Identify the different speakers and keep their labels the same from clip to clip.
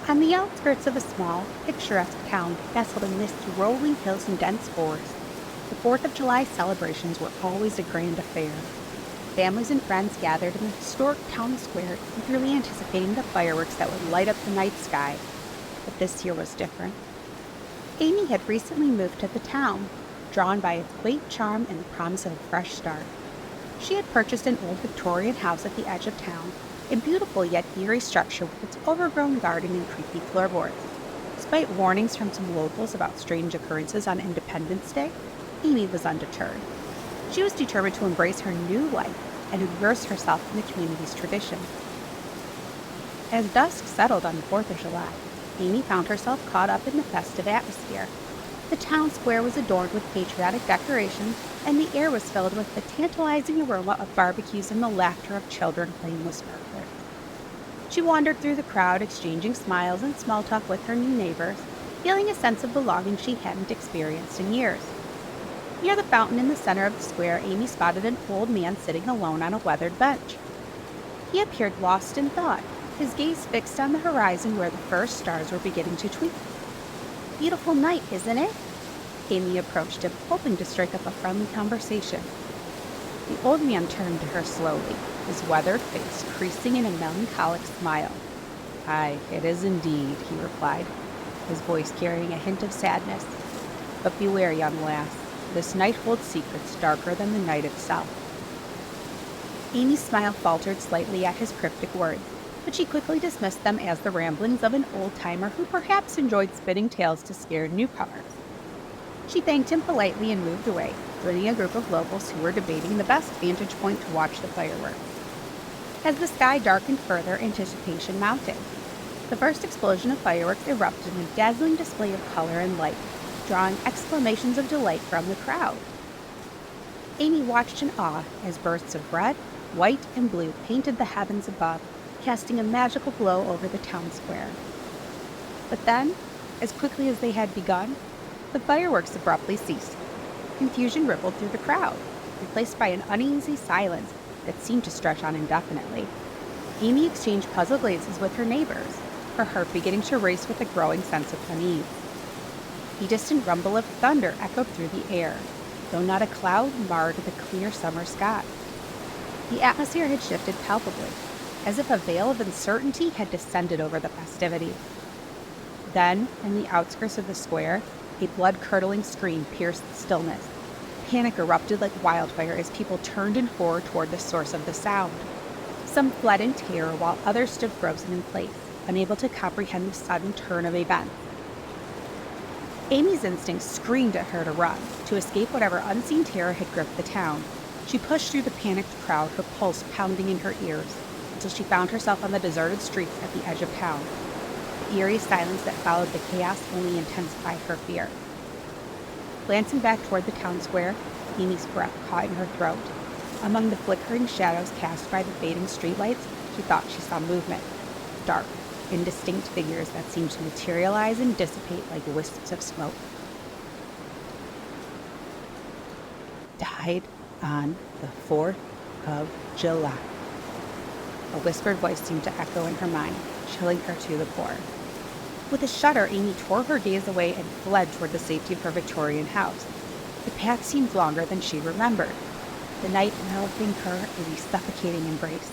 Speaker 1: On the outskirts of a small, picturesque town nestled amidst rolling hills and dense forests, the 4th of July celebrations were always a grand affair. Families and friends gathered in the historic town square, eagerly anticipating the fireworks that would light up the night sky. But this year was different. Amy had recently moved to the town, drawn by its quaint charm and the promise of a fresh start. She had purchased an old Victorian house at the edge of town, a beautiful yet eerie structure with its overgrown garden and creepy floorboards. Despite warnings from some locals about strange occurrences on Independence Day, Amy was undeterred. She was determined to embrace her new life and immerse herself in the community's traditions. As dusk settled on the 4th of July, Amy found herself caught up in the festive atmosphere. The town square was adorned with patriotic decorations, and the air was filled with the tantalizing aroma of barbecues and the laughter of children playing with sparklers. She wandered through the crowd, exchanging smiles and small talk with her new neighbors, feeling a sense of belonging she hadn't experienced in years. Near the fountain in the center of the square, Amy spotted an old man sitting alone on a weathered bench. He appeared lost in thought, his gaze fixed on the horizon where the first stars were beginning to twinkle. "Beautiful night, isn't it?" Amy approached him, hoping to strike up a friendly conversation. The old man turned to her slowly, his weathered face creasing in a melancholic smile. "Aye, it is indeed," he replied, his voice carrying a hint of sadness. "But beware, young lass. This night holds secrets darker than the night itself." Amy's smile faltered slightly at his cryptic words, but she quickly dismissed them as the ramblings of an old-timer who perhaps enjoyed spinning tales to scare newcomers. She thanked him politely and moved away, joining a group of locals who were debating the best vantage point to watch the fireworks. As the sky darkened further, anticipation mounted. The first explosion of fireworks erupted in a dazzling display of color and light, drawing exclamations of delight from the crowd. Amy watched in awe as bursts of red, white, and blue painted the heavens above, casting a magical glow over the town square. But then, as quickly as they had begun, the fireworks abruptly ceased. Confusion rippled through the crowd, replaced by an uneasy silence that seemed to stretch on indefinitely. Amy exchanged puzzled glances with her neighbors, her heart beginning to race with a growing sense of unease. A distant rumble of thunder echoed through the air, though not a cloud marred the clear summer sky. The atmosphere had shifted palpably, as if a veil of uncertainty had descended over the festivities. Then, in the outskirts of the square, a blood-curdling scream pierced the stillness. Panic erupted like wildfire as people turned in horror toward the source of the sound. Some fled in terror while others stood frozen in place, unable to comprehend the sudden turn of events. Amy's instincts screamed at her to run, to escape whatever unseen terror had gripped the town. She pushed through the panicked crowd, her pulse pounding in her ears, until she found herself on the deserted streets at the edge of town. The eerie silence that followed the chaos only intensified her fear. Glancing back toward the town square, Amy's breath caught in her throat. Among the flickering shadows cast by the fading streetlights, she thought she saw movement. Dark, indistinct figures that seemed to materialize and dissipate like wisps of smoke. "Died on the 4th of July." A whispered voice seemed to echo in her mind, chilling her to the core. With a shudder, Amy tore her gaze away and fled toward the safety of her Victorian house. The path seemed longer than she remembered, the night enveloping her in a suffocating embrace.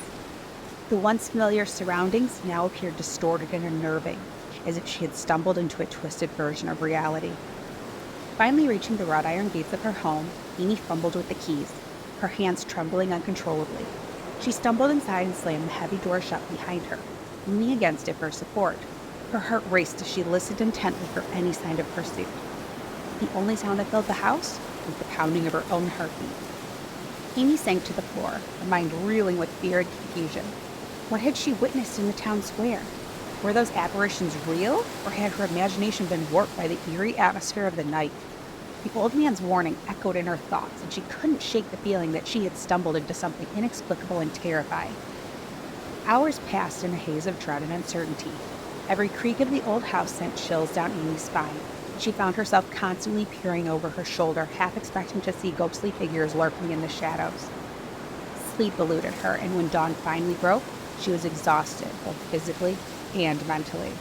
Speaker 1: The once familiar surroundings now appeared distorted and unnerving, as if she had stumbled into a twisted version of reality. Finally reaching the wrought iron gates of her home, Amy fumbled with the keys, her hands trembling uncontrollably. She stumbled inside and slammed the heavy door shut behind her, leaning against it for support. Her heart raced as she listened intently for any sign of pursuit. The only sound that filled the house was the pounding of her own heartbeat. Amy sank to the floor, her mind reeling with fear and confusion. What had she witnessed in the town square? Were those apparitions real, or had her imagination been warped by the eerie atmosphere of the night? The old man's warning echoed in her thoughts, and she couldn't shake the feeling that she had stumbled into something inexplicable and terrifying. Hours passed in a haze of dread and uncertainty. Every creak of the old house sent chills down Amy's spine. She found herself constantly peering over her shoulder, half expecting to see ghostly figures lurking in the shadows. Sleep eluded her, and when dawn finally broke, she was exhausted, both physically and mentally.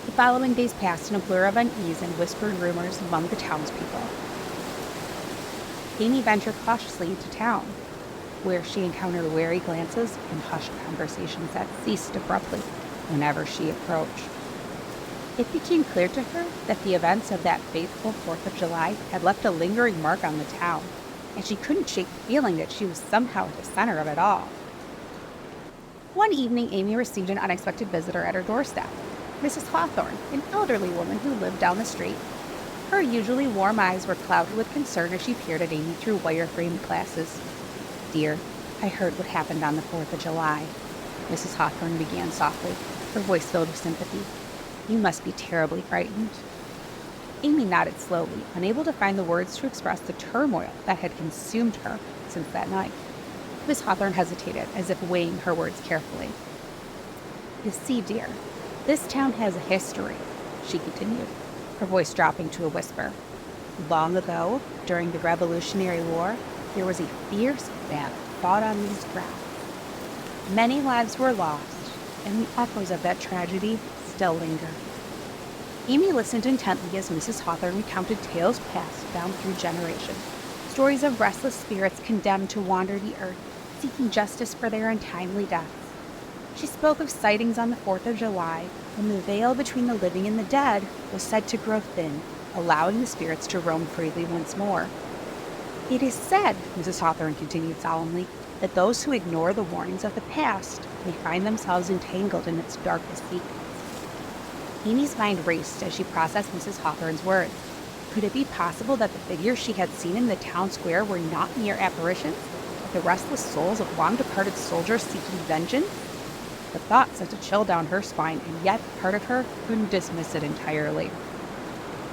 Speaker 1: The following days passed in a blur of unease and whispered rumors among the townspeople. Amy ventured cautiously into town, where she encountered wary glances and hushed conversations that ceased abruptly whenever she approached. It became clear to her that the events of that fateful 4th of July had left a lingering mark on the town, and she couldn't shake the feeling that she was somehow at the center of it all. One evening, Amy received an unexpected visitor at her doorstep, Mrs. Hawthorne, an elderly woman who lived down the street. Her usually warm eyes were clouded with concern as she peered at Amy through wire-framed glasses. "Dear, I heard what happened on the 4th of July," Mrs. Hawthorne began softly, her voice filled with sympathy. "You must be terribly frightened." Amy nodded slowly, unable to find the words to express the turmoil that had consumed her since that night. Miss Hawthorne hesitated, as if weighing her words carefully. "You see, dear, this town has a history," she continued, her voice dropping to a whisper. "Long ago, during the Revolutionary War, there was a fierce battle fought on these grounds. Many lives were lost, and the echoes of that tragedy still linger." Amy listened intently as Mrs. Hawthorne recounted tales passed down through generations, stories of restless spirits condemned to wander the earth, seeking justice for their untimely deaths. She spoke of sightings on the 4th of July, when the veil between the living and the dead was said to grow thin, allowing the spirits to roam freely once more. "It is said," Mrs. Hawthorne continued solemnly, "that those who ignore the warnings of the past may find themselves entangled in its darkest secrets." Amy's mind raced as she processed Mrs. Hawthorne's words. Could it be possible that the figures she had seen in the town square were not mere apparitions, but the restless souls of long-departed soldiers seeking vengeance? The thought sent a chill down her spine, and yet part of her couldn't dismiss it entirely.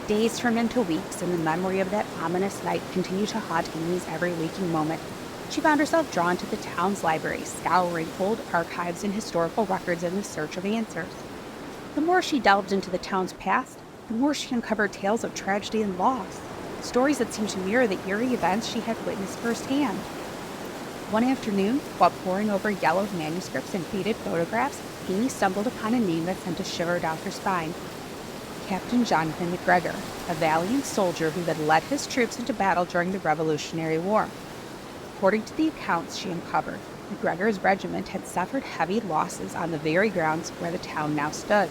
Speaker 1: Days turned into weeks, and the memory of that ominous night continued to haunt Amy's every waking moment. She found herself drawn to the town's library, scouring old archives and historical records in the search of answers. The more she delved into the town's past, the more she uncovered tales of tragedy and loss, stories that seemed to mirror the eerie events she had witnessed firsthand. One afternoon, while poring over yellowed manuscripts and faded photographs, Amy stumbled upon a name that sent a shiver down her spine. Captain Jonathan McGregor, a valiant soldier who had led his troops into battle during the Revolutionary War. According to the accounts she uncovered, McGregor's regiment had suffered heavy losses on the very grounds where the town now stood.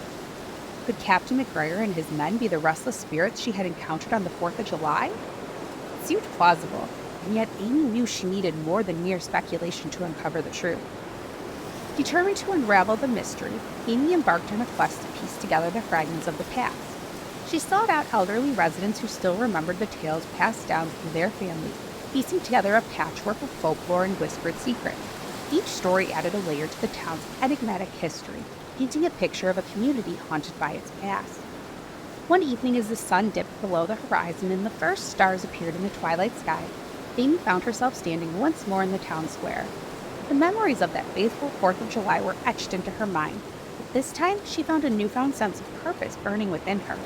Speaker 1: Could Captain McGregor and his men be the restless spirits she had encountered on the 4th of July? It seemed plausible, and yet Amy knew she needed more than mere speculation to uncover the truth. Determined to unravel the mystery, Amy embarked on a quest to piece together the fragments of the past. She sought out elderly residents who still remembered the tales passed down through their families, piecing together a patchwork of folklore and whispered secrets. Each story added a layer to the town's enigmatic history, painting a picture of a community haunted by its past. One evening, as the sun dipped below the horizon and the first stars appeared in the twilight sky, Amy found herself standing once more in the town square. The memories of that faithful 4th of July were etched into her mind, but this time she found a newfound sense of purpose burning within her.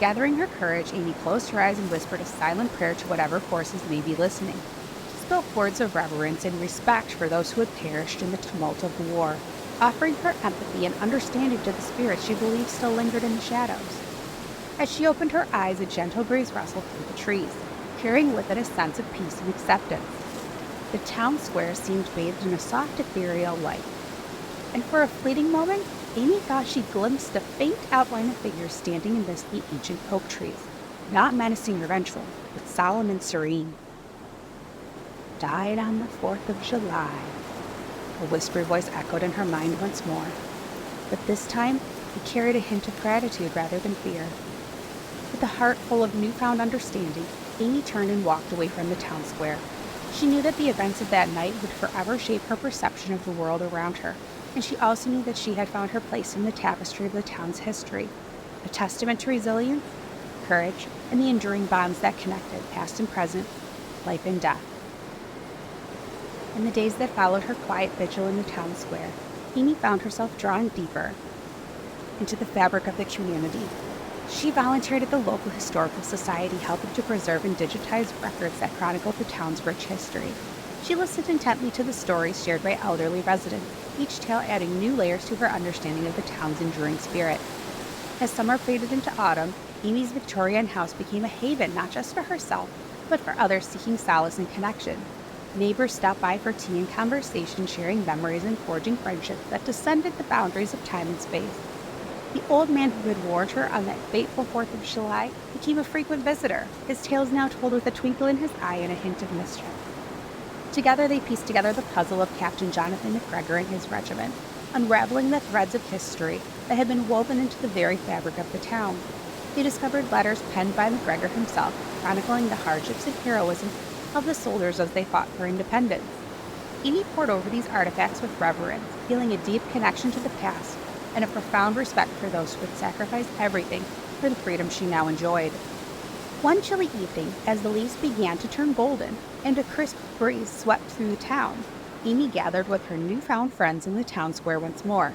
Speaker 1: Gathering her courage, Amy closed her eyes and whispered a silent prayer to whatever forces may be listening. She spoke words of reverence and respect for those who had perished in the tumult of the war, offering her empathy and understanding to the spirits she believed still lingered in the shadows. As she opened her eyes, a gentle breeze rustled through the trees, carrying with it a sense of peace and acceptance. The town square seemed bathed in a soft, ethereal light, and for a fleeting moment, Amy thought she glimpsed a faint outline of figures standing amidst the ancient oak trees, not menacing or vengeful, but solemn and serene. "Died on the 4th of July," a whispered voice echoed in her mind once more, but this time it carried a hint of gratitude rather than fear. With a heart full of newfound understanding, Amy turned and walked away from the town square. She knew that the events of that night would forever shape her perception of the world around her, and she also knew that she had found her place in the tapestry of the town's history, a testament to resilience, courage, and the enduring bonds that connected past and present, life and death. In the days that followed her quiet vigil in the town square, Amy found herself drawn deeper into the fabric of the community. She volunteered at the local historical society, helping to preserve and digitize records that chronicled the town's rich history. She listened intently to the stories shared by elderly residents, each tale adding new layers to her understanding of the town's enduring spirit. As summer faded into autumn, Amy's Victorian house became a haven not just for herself, but for others seeking solace and connection. Neighbors stopped by for tea and conversation, sharing memories and forging friendships that transcended the boundaries of time and space. The old man who had warned her on that fateful 4th of July became a frequent visitor, his tales now told with a twinkle in his eye and a hint of mischief. Together they pieced together the puzzle of Captain Jonathan McGregor and his regiment, unraveling the threads of history that had been woven into the very fabric of the town. They discovered letters penned by McGregor himself, chronicling the hardships and heroism of the soldiers as they fought for independence. Amy pored over these artifacts with reverence, feeling a deep connection to the past and a profound respect for those who had sacrificed everything for the freedom she now enjoyed. One chilly evening, as the leaves began to turn golden and a crisp breeze swept through the town, Amy gathered with her newfound friends in the town square once more.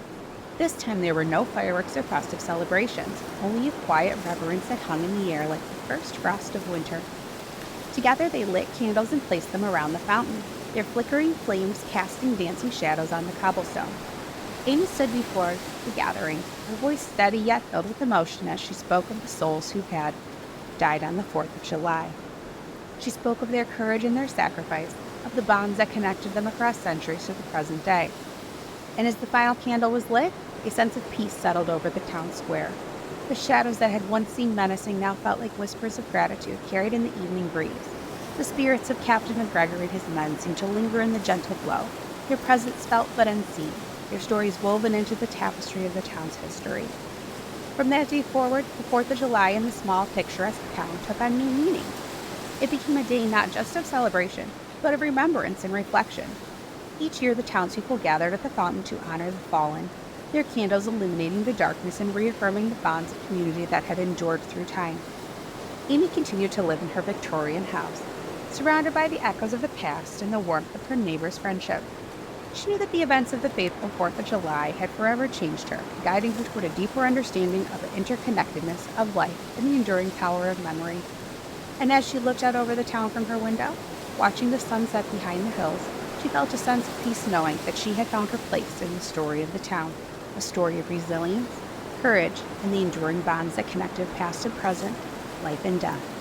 Speaker 1: This time there were no fireworks or festive celebrations, only a quiet reverence that hung in the air like the first frost of winter. Together they lit candles and placed them around the fountain, their flickering flames casting dancing shadows on the cobblestone. Amy stood before the gathering, her voice steady yet filled with emotion as she spoke of the souls who had died on the 4th of July. She spoke of their courage and their sacrifice, of the bonds that connected them across centuries to the present day. And as the final candle was lit, a sense of peace settled over the town square. The shadows that had once seemed menacing now felt like whispers of gratitude carried in the evening breeze. The spirits of Captain McGregor and his men seemed to linger in the gentle glow, their presence felt but unseen, their stories woven into the tapestry of the town's history. From that day forward, the 4th of July in the small, picturesque town took on new meaning. It became a day not just of celebration, but of remembrance and reflection. Each year the townspeople gathered at the fountain to honor the fallen, their candles illuminating the darkness and reaffirming the bonds of community that had endured through time. Amy continued to live in her Victorian house, surrounded by the echoes of the past and the warmth of her neighbors' friendship. She knew that the events of the fateful 4th of July had forever changed her, guiding her toward a deeper understanding of the interconnectedness of life and the enduring power of memory. And as she looked out over the town from her window, watching the sunset behind the hills, she felt a sense of peace knowing that she had found her place in the story of the town, a story of resilience, courage, and the enduring bonds that connected past and present, life and death.